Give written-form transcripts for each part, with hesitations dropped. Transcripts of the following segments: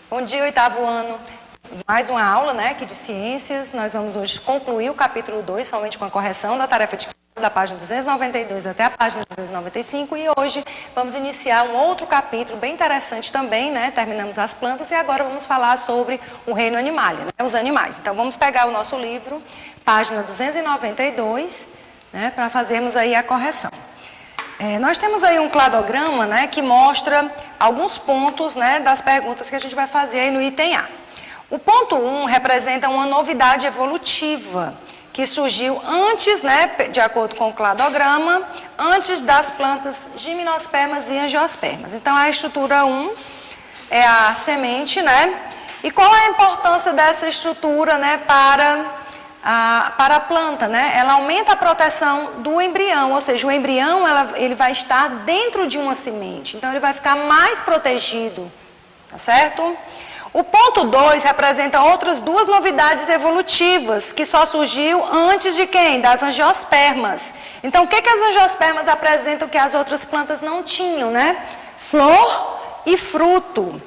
Bom dia, oitavo ano. Mais uma aula, né, aqui de ciências. Nós vamos hoje concluir o capítulo 2, somente com a correção da tarefa de casa, da página 292 até a página 295. E hoje vamos iniciar um outro capítulo bem interessante também, né? Terminamos as plantas e agora vamos falar sobre o reino animalia, né, os animais. Então vamos pegar o nosso livro, página 292, né, para fazermos aí a correção. Nós temos aí um cladograma, né, que mostra alguns pontos, né, das perguntas que a gente vai fazer aí no item A. O ponto 1 representa uma novidade evolutiva que surgiu antes, né, de acordo com o cladograma, antes das plantas gimnospermas e angiospermas. Então a estrutura 1 é a semente, né? E qual é a importância dessa estrutura, né, para a planta, né? Ela aumenta a proteção do embrião, ou seja, o embrião ele vai estar dentro de uma semente, então ele vai ficar mais protegido, tá certo? O ponto 2 representa outras duas novidades evolutivas que só surgiu antes de quem? Das angiospermas. Então, o que as angiospermas apresentam que as outras plantas não tinham, né? Flor e fruto.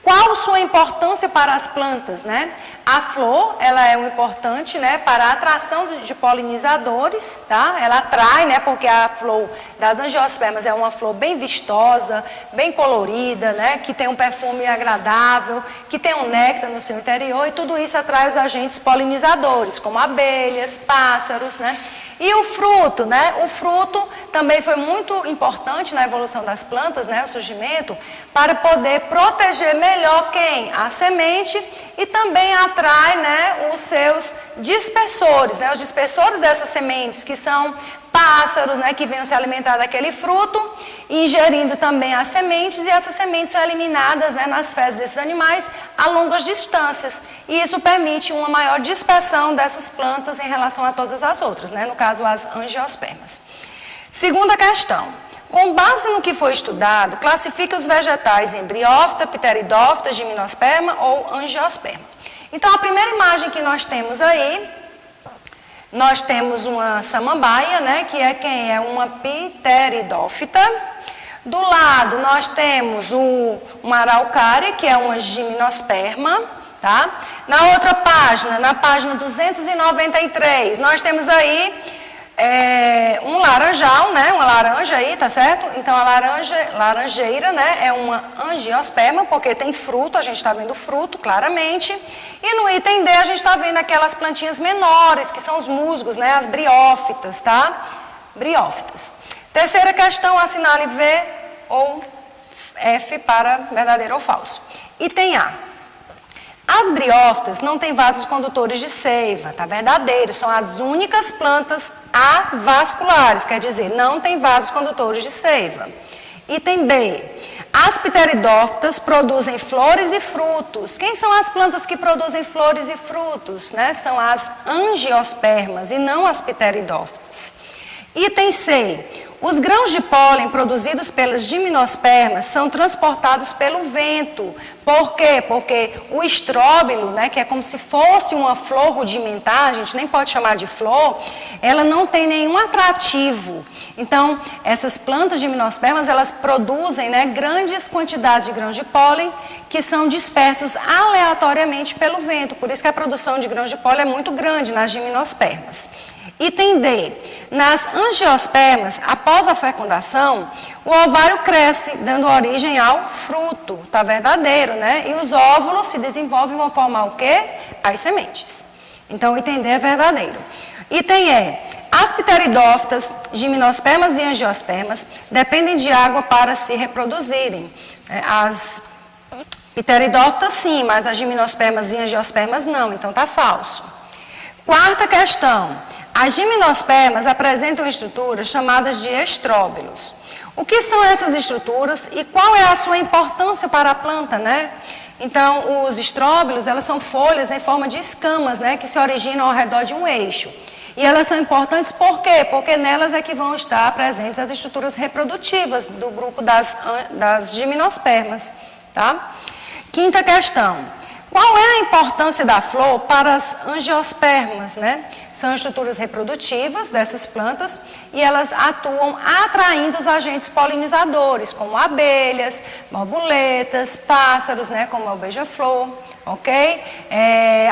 Qual sua importância para as plantas, né? A flor, ela é importante, né, para a atração de polinizadores, tá? Ela atrai, né, porque a flor das angiospermas é uma flor bem vistosa, bem colorida, né, que tem um perfume agradável, que tem um néctar no seu interior e tudo isso atrai os agentes polinizadores, como abelhas, pássaros, né? E o fruto, né? O fruto também foi muito importante na evolução das plantas, né? O surgimento, para poder proteger melhor quem? A semente e também atrai, né, os seus dispersores, né? Os dispersores dessas sementes, que são pássaros, né, que venham se alimentar daquele fruto, ingerindo também as sementes, e essas sementes são eliminadas, né, nas fezes desses animais a longas distâncias. E isso permite uma maior dispersão dessas plantas em relação a todas as outras, né, no caso as angiospermas. Segunda questão. Com base no que foi estudado, classifica os vegetais em briófita, pteridófita, gimnosperma ou angiosperma. Então, a primeira imagem que nós temos aí, nós temos uma samambaia, né, que é quem? É uma pteridófita. Do lado, nós temos uma araucária, que é uma gimnosperma, tá? Na outra página, na página 293, nós temos aí um laranjal, né? Uma laranja aí, tá certo? Então a laranjeira, né, é uma angiosperma, porque tem fruto, a gente está vendo fruto claramente. E no item D a gente está vendo aquelas plantinhas menores, que são os musgos, né? As briófitas, tá? Briófitas. Terceira questão, assinale V ou F para verdadeiro ou falso. Item A. As briófitas não têm vasos condutores de seiva, tá verdadeiro, são as únicas plantas avasculares, quer dizer, não tem vasos condutores de seiva. Item B, as pteridófitas produzem flores e frutos. Quem são as plantas que produzem flores e frutos, né? São as angiospermas e não as pteridófitas. Item C, os grãos de pólen produzidos pelas gimnospermas são transportados pelo vento. Por quê? Porque o estróbilo, né, que é como se fosse uma flor rudimentar, a gente nem pode chamar de flor, ela não tem nenhum atrativo. Então, essas plantas gimnospermas, elas produzem, né, grandes quantidades de grãos de pólen que são dispersos aleatoriamente pelo vento. Por isso que a produção de grãos de pólen é muito grande nas gimnospermas. Item D. Nas angiospermas, após a fecundação, o ovário cresce, dando origem ao fruto. Está verdadeiro, né? E os óvulos se desenvolvem e vão formar o quê? As sementes. Então, o item D é verdadeiro. Item E. As pteridófitas, gimnospermas e angiospermas dependem de água para se reproduzirem. As pteridófitas sim, mas as gimnospermas e angiospermas não. Então, está falso. Quarta questão. As gimnospermas apresentam estruturas chamadas de estróbilos. O que são essas estruturas e qual é a sua importância para a planta, né? Então, os estróbilos, elas são folhas em forma de escamas, né, que se originam ao redor de um eixo. E elas são importantes por quê? Porque nelas é que vão estar presentes as estruturas reprodutivas do grupo das gimnospermas, tá? Quinta questão. Qual é a importância da flor para as angiospermas, né? São estruturas reprodutivas dessas plantas e elas atuam atraindo os agentes polinizadores, como abelhas, borboletas, pássaros, né? Como é o beija-flor, ok?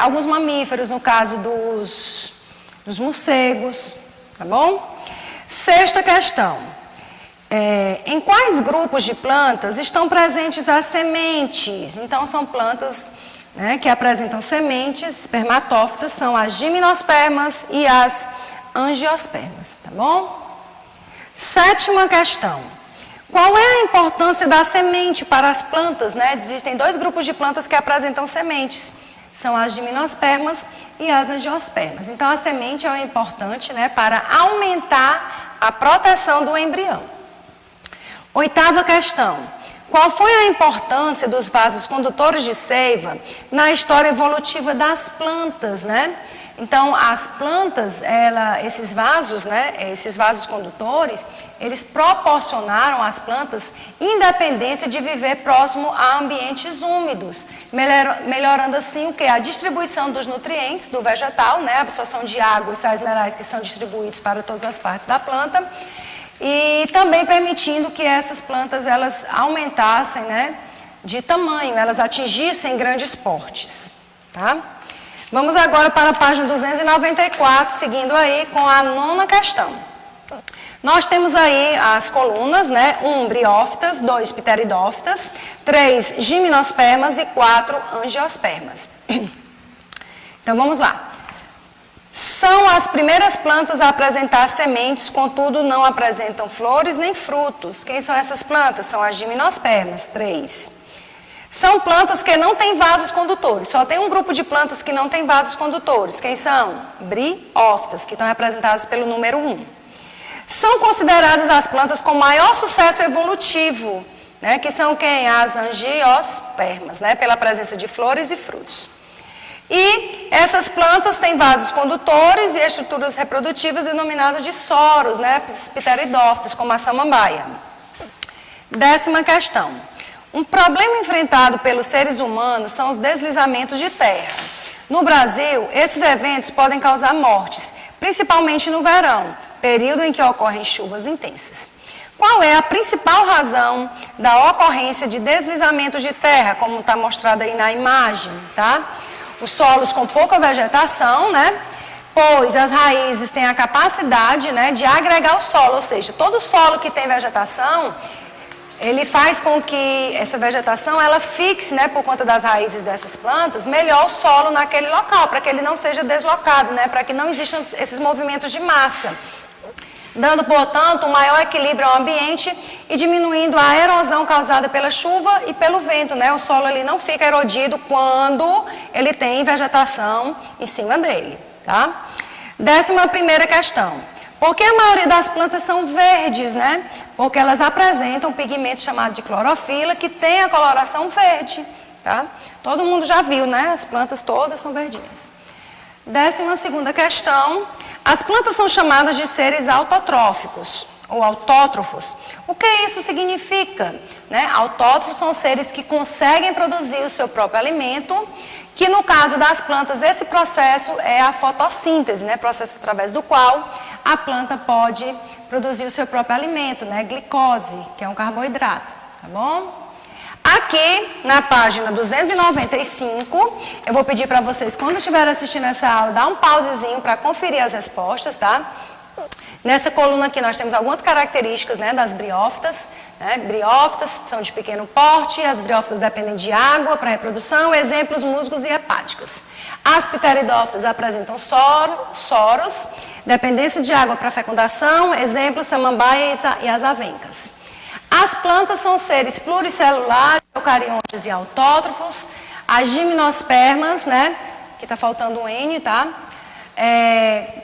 Alguns mamíferos, no caso dos morcegos, tá bom? Sexta questão. Em quais grupos de plantas estão presentes as sementes? Então, são plantas, né, que apresentam sementes, espermatófitas, são as gimnospermas e as angiospermas, tá bom? Sétima questão. Qual é a importância da semente para as plantas, né? Existem dois grupos de plantas que apresentam sementes, são as gimnospermas e as angiospermas. Então, a semente é importante, né, para aumentar a proteção do embrião. Oitava questão. Qual foi a importância dos vasos condutores de seiva na história evolutiva das plantas, né? Então, as plantas, esses vasos, né, esses vasos condutores, eles proporcionaram às plantas independência de viver próximo a ambientes úmidos, melhorando assim o quê? A distribuição dos nutrientes do vegetal, né, a absorção de água e sais minerais que são distribuídos para todas as partes da planta, e também permitindo que essas plantas elas aumentassem, né, de tamanho, elas atingissem grandes portes, tá? Vamos agora para a página 294, seguindo aí com a nona questão. Nós temos aí as colunas, né, 1 briófitas, 2 pteridófitas, 3 gimnospermas e 4 angiospermas. Então vamos lá. São as primeiras plantas a apresentar sementes, contudo não apresentam flores nem frutos. Quem são essas plantas? São as gimnospermas, 3. São plantas que não têm vasos condutores. Só tem um grupo de plantas que não tem vasos condutores. Quem são? Briófitas, que estão representadas pelo número 1. São consideradas as plantas com maior sucesso evolutivo, né? Que são quem? As angiospermas, né? Pela presença de flores e frutos. E essas plantas têm vasos condutores e estruturas reprodutivas denominadas de soros, né, pteridófitas, como a samambaia. 10ª questão. Um problema enfrentado pelos seres humanos são os deslizamentos de terra. No Brasil, esses eventos podem causar mortes, principalmente no verão, período em que ocorrem chuvas intensas. Qual é a principal razão da ocorrência de deslizamentos de terra, como está mostrado aí na imagem, tá? Os solos com pouca vegetação, né? Pois as raízes têm a capacidade, né, de agregar o solo, ou seja, todo solo que tem vegetação, ele faz com que essa vegetação ela fixe, né, por conta das raízes dessas plantas, melhor o solo naquele local, para que ele não seja deslocado, né, para que não existam esses movimentos de massa, dando, portanto, um maior equilíbrio ao ambiente e diminuindo a erosão causada pela chuva e pelo vento, né? O solo ali não fica erodido quando ele tem vegetação em cima dele, tá? 11ª questão. Por que a maioria das plantas são verdes, né? Porque elas apresentam um pigmento chamado de clorofila, que tem a coloração verde, tá? Todo mundo já viu, né? As plantas todas são verdinhas. 12ª questão. As plantas são chamadas de seres autotróficos ou autótrofos. O que isso significa? Né? Autótrofos são seres que conseguem produzir o seu próprio alimento, que no caso das plantas esse processo é a fotossíntese, né? Processo através do qual a planta pode produzir o seu próprio alimento, né? Glicose, que é um carboidrato, tá bom? Aqui, na página 295, eu vou pedir para vocês, quando estiverem assistindo essa aula, dar um pausezinho para conferir as respostas, tá? Nessa coluna aqui nós temos algumas características, né, das briófitas, né? Briófitas são de pequeno porte, as briófitas dependem de água para reprodução, exemplos musgos e hepáticas. As pteridófitas apresentam soros, dependência de água para fecundação, exemplos samambaia e as avencas. As plantas são seres pluricelulares, eucariontes e autótrofos. As gimnospermas, né, que está faltando um N, tá?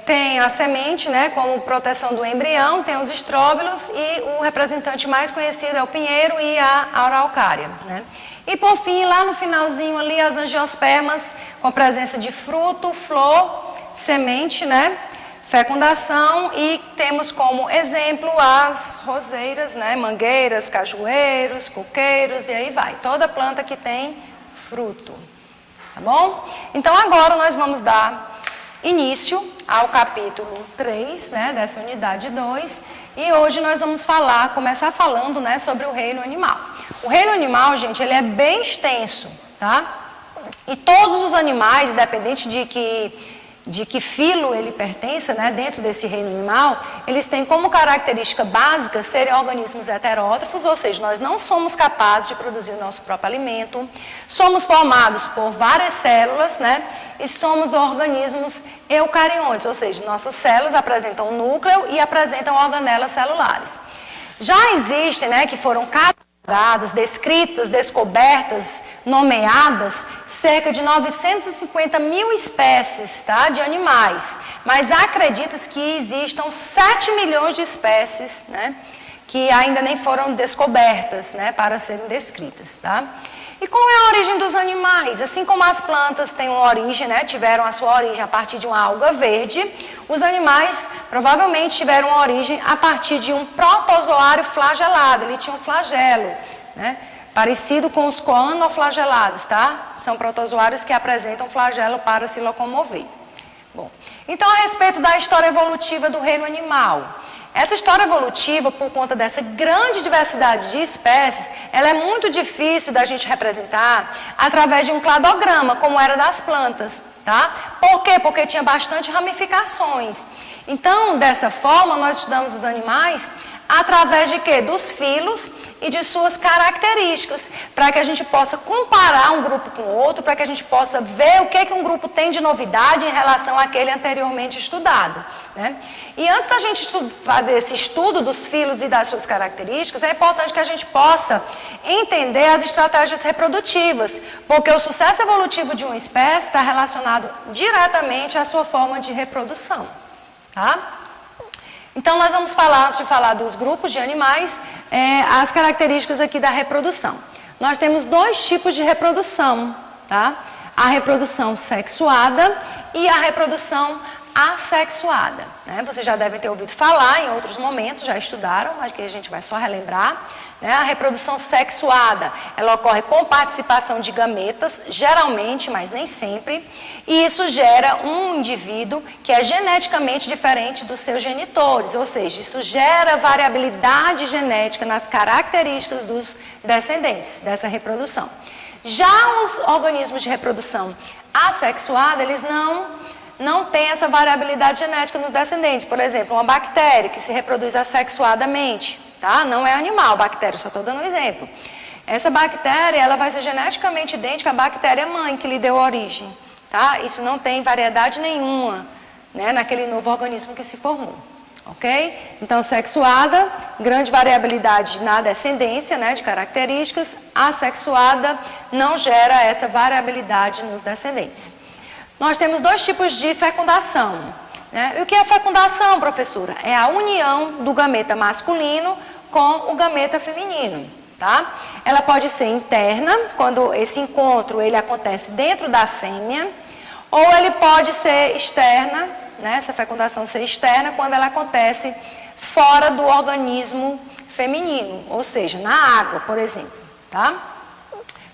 Tem a semente, né, como proteção do embrião, tem os estróbilos e o representante mais conhecido é o pinheiro e a araucária, né? E por fim, lá no finalzinho ali, as angiospermas com presença de fruto, flor, semente, né? Fecundação e temos como exemplo as roseiras, né, mangueiras, cajueiros, coqueiros e aí vai. Toda planta que tem fruto, tá bom? Então agora nós vamos dar início ao capítulo 3, né, dessa unidade 2, e hoje nós vamos começar falando, né, sobre o reino animal. O reino animal, gente, ele é bem extenso, tá? E todos os animais, independente de que filo ele pertença, né, dentro desse reino animal, eles têm como característica básica serem organismos heterótrofos, ou seja, nós não somos capazes de produzir o nosso próprio alimento, somos formados por várias células, né, e somos organismos eucariontes, ou seja, nossas células apresentam núcleo e apresentam organelas celulares. Já existem, né, que foram descritas, descobertas, nomeadas, cerca de 950 mil espécies, tá, de animais, mas acredita-se que existam 7 milhões de espécies, né, que ainda nem foram descobertas, né, para serem descritas, tá? E qual é a origem dos animais? Assim como as plantas têm uma origem, né, tiveram a sua origem a partir de uma alga verde, os animais provavelmente tiveram uma origem a partir de um protozoário flagelado. Ele tinha um flagelo, né, parecido com os coanoflagelados, tá? São protozoários que apresentam flagelo para se locomover. Bom, então a respeito da história evolutiva do reino animal. Essa história evolutiva, por conta dessa grande diversidade de espécies, ela é muito difícil da gente representar através de um cladograma, como era das plantas, tá? Por quê? Porque tinha bastante ramificações. Então, dessa forma, nós estudamos os animais através de quê? Dos filos e de suas características, para que a gente possa comparar um grupo com o outro, para que a gente possa ver o que um grupo tem de novidade em relação àquele anteriormente estudado, né? E antes da gente fazer esse estudo dos filos e das suas características, é importante que a gente possa entender as estratégias reprodutivas, porque o sucesso evolutivo de uma espécie está relacionado diretamente à sua forma de reprodução, tá? Então, nós vamos falar, antes de falar dos grupos de animais, as características aqui da reprodução. Nós temos 2 tipos de reprodução, tá? A reprodução sexuada e a reprodução assexuada, né? Vocês já devem ter ouvido falar em outros momentos, já estudaram, mas que a gente vai só relembrar, né? A reprodução sexuada, ela ocorre com participação de gametas, geralmente, mas nem sempre, e isso gera um indivíduo que é geneticamente diferente dos seus genitores, ou seja, isso gera variabilidade genética nas características dos descendentes dessa reprodução. Já os organismos de reprodução assexuada, eles não tem essa variabilidade genética nos descendentes. Por exemplo, uma bactéria que se reproduz assexuadamente, tá? Não é animal, bactéria, só estou dando um exemplo. Essa bactéria, ela vai ser geneticamente idêntica à bactéria mãe que lhe deu origem, tá? Isso não tem variedade nenhuma, né, naquele novo organismo que se formou, ok? Então, sexuada, grande variabilidade na descendência, né, de características. Assexuada não gera essa variabilidade nos descendentes. Nós temos 2 tipos de fecundação, né? E o que é fecundação, professora? É a união do gameta masculino com o gameta feminino, tá? Ela pode ser interna, quando esse encontro ele acontece dentro da fêmea, ou ele pode ser externa, né? Essa fecundação ser externa, quando ela acontece fora do organismo feminino, ou seja, na água, por exemplo, tá?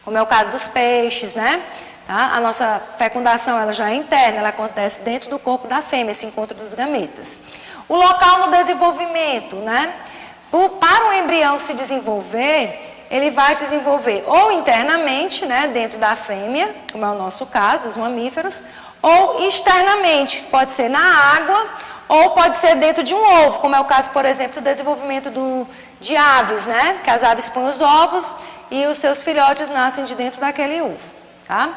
Como é o caso dos peixes, né? Tá? A nossa fecundação ela já é interna, ela acontece dentro do corpo da fêmea, esse encontro dos gametas. O local no desenvolvimento, né? Para o embrião se desenvolver, ele vai desenvolver ou internamente, né, dentro da fêmea, como é o nosso caso, dos mamíferos, ou externamente, pode ser na água ou pode ser dentro de um ovo, como é o caso, por exemplo, do desenvolvimento de aves, né? Que as aves põem os ovos e os seus filhotes nascem de dentro daquele ovo, tá?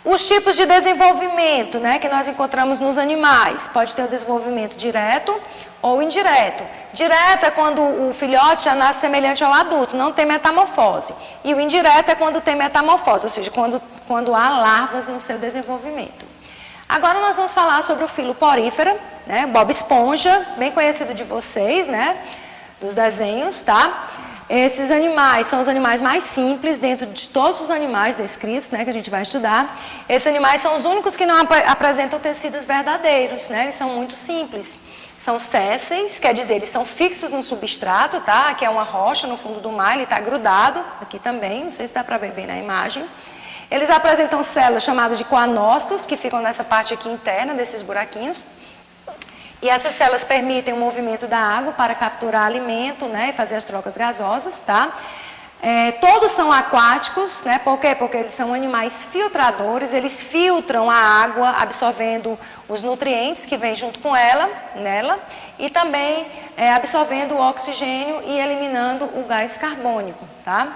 Os tipos de desenvolvimento, né, que nós encontramos nos animais, pode ter o desenvolvimento direto ou indireto. Direto é quando o filhote já nasce semelhante ao adulto, não tem metamorfose. E o indireto é quando tem metamorfose, ou seja, quando há larvas no seu desenvolvimento. Agora nós vamos falar sobre o filo porífera, né, Bob Esponja, bem conhecido de vocês, né, dos desenhos, tá? Esses animais são os animais mais simples dentro de todos os animais descritos, né, que a gente vai estudar. Esses animais são os únicos que não apresentam tecidos verdadeiros, né? Eles são muito simples. São sésseis, quer dizer, eles são fixos no substrato, tá? Aqui é uma rocha no fundo do mar, ele está grudado, aqui também, não sei se dá para ver bem na imagem. Eles apresentam células chamadas de coanócitos, que ficam nessa parte aqui interna desses buraquinhos. E essas células permitem o movimento da água para capturar alimento, né, e fazer as trocas gasosas, tá? Todos são aquáticos, né? Por quê? Porque eles são animais filtradores, eles filtram a água, absorvendo os nutrientes que vêm junto com nela, e também absorvendo o oxigênio e eliminando o gás carbônico, tá?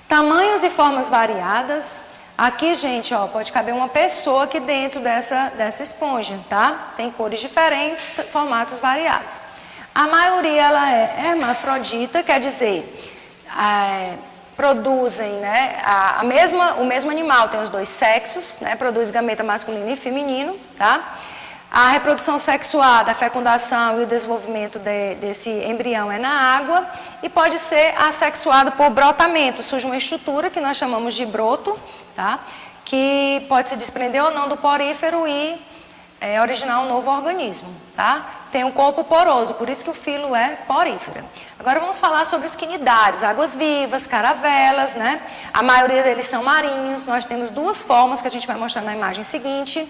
Tamanhos e formas variadas. Aqui, gente, ó, pode caber uma pessoa aqui dentro dessa esponja, tá? Tem cores diferentes, formatos variados. A maioria, ela é hermafrodita, quer dizer, produzem, né, o mesmo animal, tem os dois sexos, né, produz gameta masculino e feminino, tá? A reprodução sexuada, a fecundação e o desenvolvimento desse embrião é na água e pode ser assexuado por brotamento. Surge uma estrutura que nós chamamos de broto, tá? Que pode se desprender ou não do porífero e originar um novo organismo, tá? Tem um corpo poroso, por isso que o filo é porífera. Agora vamos falar sobre os quinidários, águas-vivas, caravelas, né? A maioria deles são marinhos. Nós temos duas formas que a gente vai mostrar na imagem seguinte.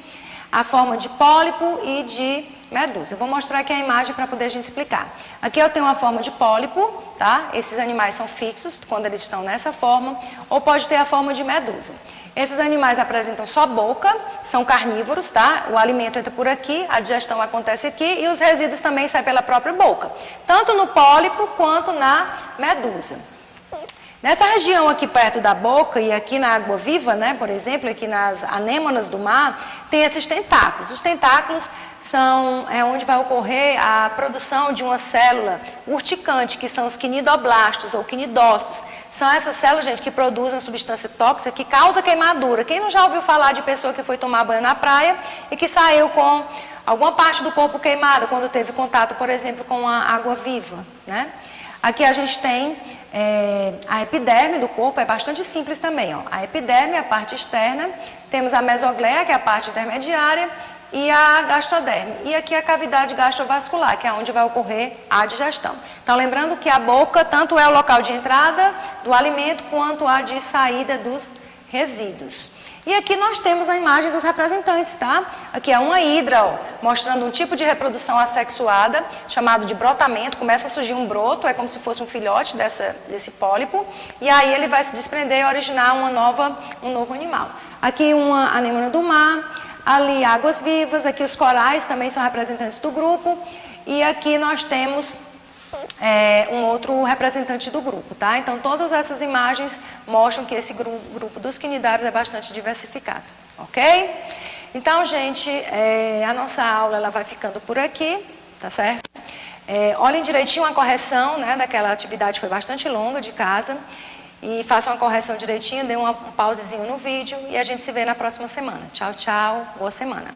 A forma de pólipo e de medusa. Eu vou mostrar aqui a imagem para poder a gente explicar. Aqui eu tenho uma forma de pólipo, tá? Esses animais são fixos quando eles estão nessa forma, ou pode ter a forma de medusa. Esses animais apresentam só boca, são carnívoros, tá? O alimento entra por aqui, a digestão acontece aqui e os resíduos também saem pela própria boca, tanto no pólipo quanto na medusa. Nessa região aqui perto da boca e aqui na água viva, né, por exemplo, aqui nas anêmonas do mar, tem esses tentáculos. Os tentáculos são onde vai ocorrer a produção de uma célula urticante, que são os quinidoblastos ou quinidócitos. São essas células, gente, que produzem substância tóxica que causa queimadura. Quem não já ouviu falar de pessoa que foi tomar banho na praia e que saiu com alguma parte do corpo queimada quando teve contato, por exemplo, com a água viva, né? Aqui a gente tem a epiderme do corpo, é bastante simples também, ó. A epiderme é a parte externa, temos a mesogleia, que é a parte intermediária, e a gastroderme. E aqui a cavidade gastrovascular, que é onde vai ocorrer a digestão. Então, lembrando que a boca tanto é o local de entrada do alimento, quanto a de saída dos resíduos. E aqui nós temos a imagem dos representantes, tá? Aqui é uma hidra, ó, mostrando um tipo de reprodução assexuada, chamado de brotamento. Começa a surgir um broto, é como se fosse um filhote desse pólipo, e aí ele vai se desprender e originar um novo animal. Aqui uma anêmona do mar, ali águas vivas, aqui os corais também são representantes do grupo, e aqui nós temos um outro representante do grupo, tá? Então, todas essas imagens mostram que esse grupo dos quinidários é bastante diversificado, ok? Então, gente, a nossa aula ela vai ficando por aqui, tá certo? Olhem direitinho a correção, né, daquela atividade, foi bastante longa de casa, e façam a correção direitinho, dê um pausezinho no vídeo e a gente se vê na próxima semana. Tchau, tchau, boa semana.